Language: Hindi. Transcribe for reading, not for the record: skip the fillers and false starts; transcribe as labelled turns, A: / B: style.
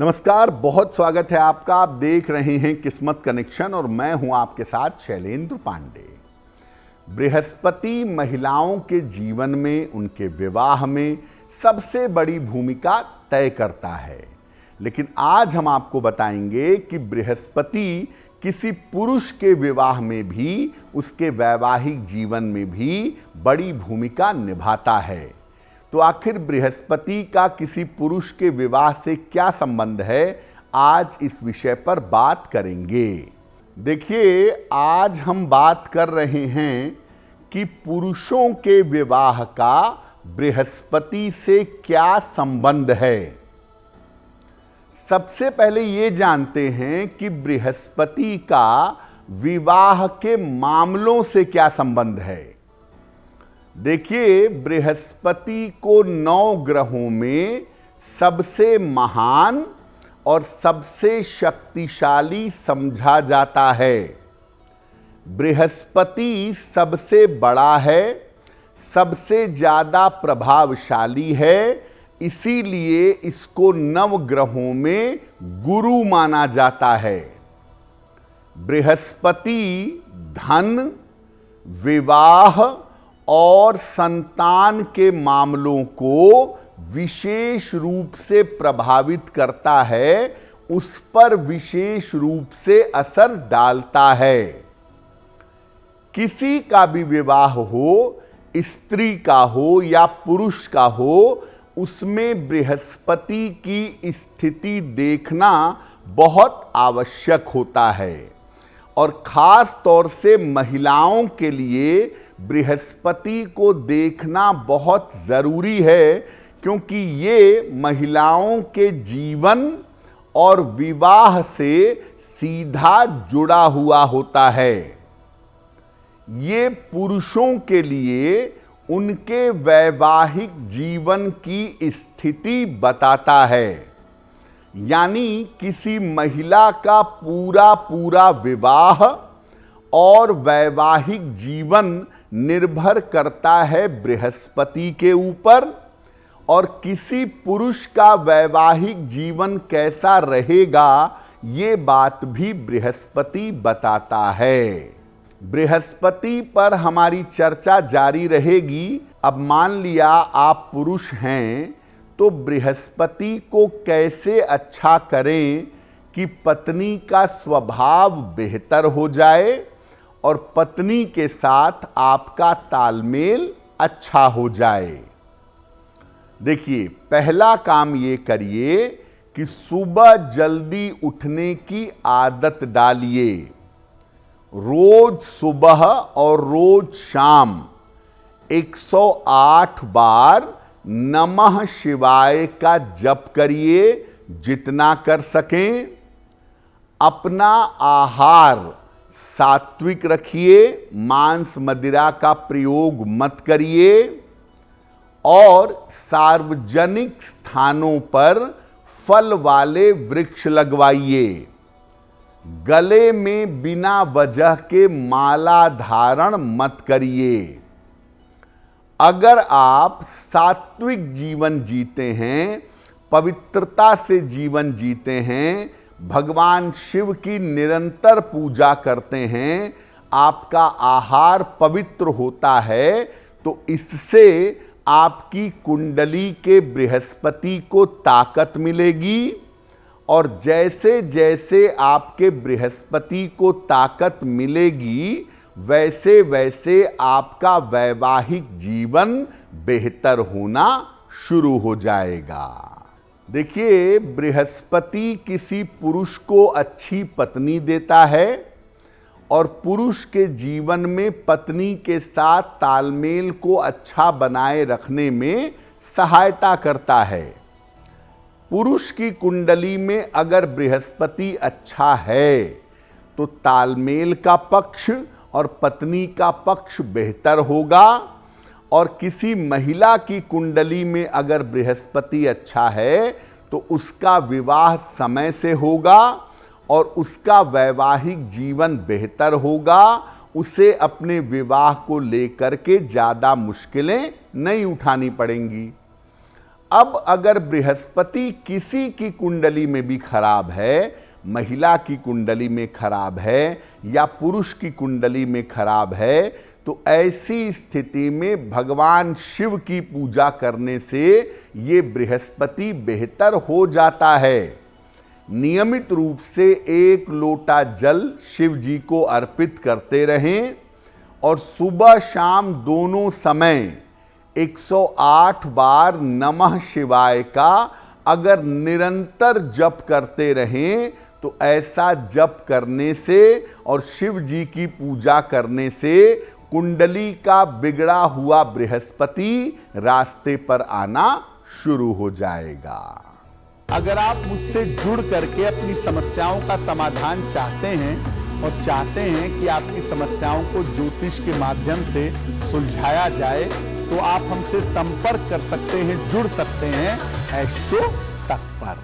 A: नमस्कार, बहुत स्वागत है आपका। आप देख रहे हैं किस्मत कनेक्शन और मैं हूं आपके साथ शैलेंद्र पांडे। बृहस्पति महिलाओं के जीवन में, उनके विवाह में सबसे बड़ी भूमिका तय करता है। लेकिन आज हम आपको बताएंगे कि बृहस्पति किसी पुरुष के विवाह में भी, उसके वैवाहिक जीवन में भी बड़ी भूमिका निभाता है। तो आखिर बृहस्पति का किसी पुरुष के विवाह से क्या संबंध है, आज इस विषय पर बात करेंगे। देखिए, आज हम बात कर रहे हैं कि पुरुषों के विवाह का बृहस्पति से क्या संबंध है। सबसे पहले ये जानते हैं कि बृहस्पति का विवाह के मामलों से क्या संबंध है। देखिए, बृहस्पति को 9 ग्रहों में सबसे महान और सबसे शक्तिशाली समझा जाता है। बृहस्पति सबसे बड़ा है, सबसे ज्यादा प्रभावशाली है, इसीलिए इसको 9 ग्रहों में गुरु माना जाता है। बृहस्पति धन, विवाह और संतान के मामलों को विशेष रूप से प्रभावित करता है, उस पर विशेष रूप से असर डालता है। किसी का भी विवाह हो, स्त्री का हो या पुरुष का हो, उसमें बृहस्पति की स्थिति देखना बहुत आवश्यक होता है। और खास तौर से महिलाओं के लिए बृहस्पति को देखना बहुत जरूरी है, क्योंकि ये महिलाओं के जीवन और विवाह से सीधा जुड़ा हुआ होता है। ये पुरुषों के लिए उनके वैवाहिक जीवन की स्थिति बताता है। यानी किसी महिला का पूरा विवाह और वैवाहिक जीवन निर्भर करता है बृहस्पति के ऊपर, और किसी पुरुष का वैवाहिक जीवन कैसा रहेगा ये बात भी बृहस्पति बताता है। बृहस्पति पर हमारी चर्चा जारी रहेगी। अब मान लिया आप पुरुष हैं, तो बृहस्पति को कैसे अच्छा करें कि पत्नी का स्वभाव बेहतर हो जाए और पत्नी के साथ आपका तालमेल अच्छा हो जाए। देखिए, पहला काम ये करिए कि सुबह जल्दी उठने की आदत डालिए। रोज सुबह और रोज शाम 108 बार नमः शिवाय का जप करिए, जितना कर सकें। अपना आहार सात्विक रखिए, मांस मदिरा का प्रयोग मत करिए, और सार्वजनिक स्थानों पर फल वाले वृक्ष लगवाइए। गले में बिना वजह के माला धारण मत करिए। अगर आप सात्विक जीवन जीते हैं, पवित्रता से जीवन जीते हैं, भगवान शिव की निरंतर पूजा करते हैं, आपका आहार पवित्र होता है, तो इससे आपकी कुंडली के बृहस्पति को ताकत मिलेगी। और जैसे जैसे आपके बृहस्पति को ताकत मिलेगी, वैसे वैसे आपका वैवाहिक जीवन बेहतर होना शुरू हो जाएगा। देखिए, बृहस्पति किसी पुरुष को अच्छी पत्नी देता है और पुरुष के जीवन में पत्नी के साथ तालमेल को अच्छा बनाए रखने में सहायता करता है। पुरुष की कुंडली में अगर बृहस्पति अच्छा है तो तालमेल का पक्ष और पत्नी का पक्ष बेहतर होगा, और किसी महिला की कुंडली में अगर बृहस्पति अच्छा है तो उसका विवाह समय से होगा और उसका वैवाहिक जीवन बेहतर होगा। उसे अपने विवाह को लेकर के ज़्यादा मुश्किलें नहीं उठानी पड़ेंगी। अब अगर बृहस्पति किसी की कुंडली में भी खराब है, महिला की कुंडली में खराब है या पुरुष की कुंडली में खराब है, तो ऐसी स्थिति में भगवान शिव की पूजा करने से ये बृहस्पति बेहतर हो जाता है। नियमित रूप से 1 लोटा जल शिव जी को अर्पित करते रहें और सुबह शाम दोनों समय 108 बार नमः शिवाय का अगर निरंतर जप करते रहें तो ऐसा जप करने से और शिव जी की पूजा करने से कुंडली का बिगड़ा हुआ बृहस्पति रास्ते पर आना शुरू हो जाएगा। अगर आप मुझसे जुड़ करके अपनी समस्याओं का समाधान चाहते हैं और चाहते हैं कि आपकी समस्याओं को ज्योतिष के माध्यम से सुलझाया जाए, तो आप हमसे संपर्क कर सकते हैं, जुड़ सकते हैं एस्ट्रो तक पर।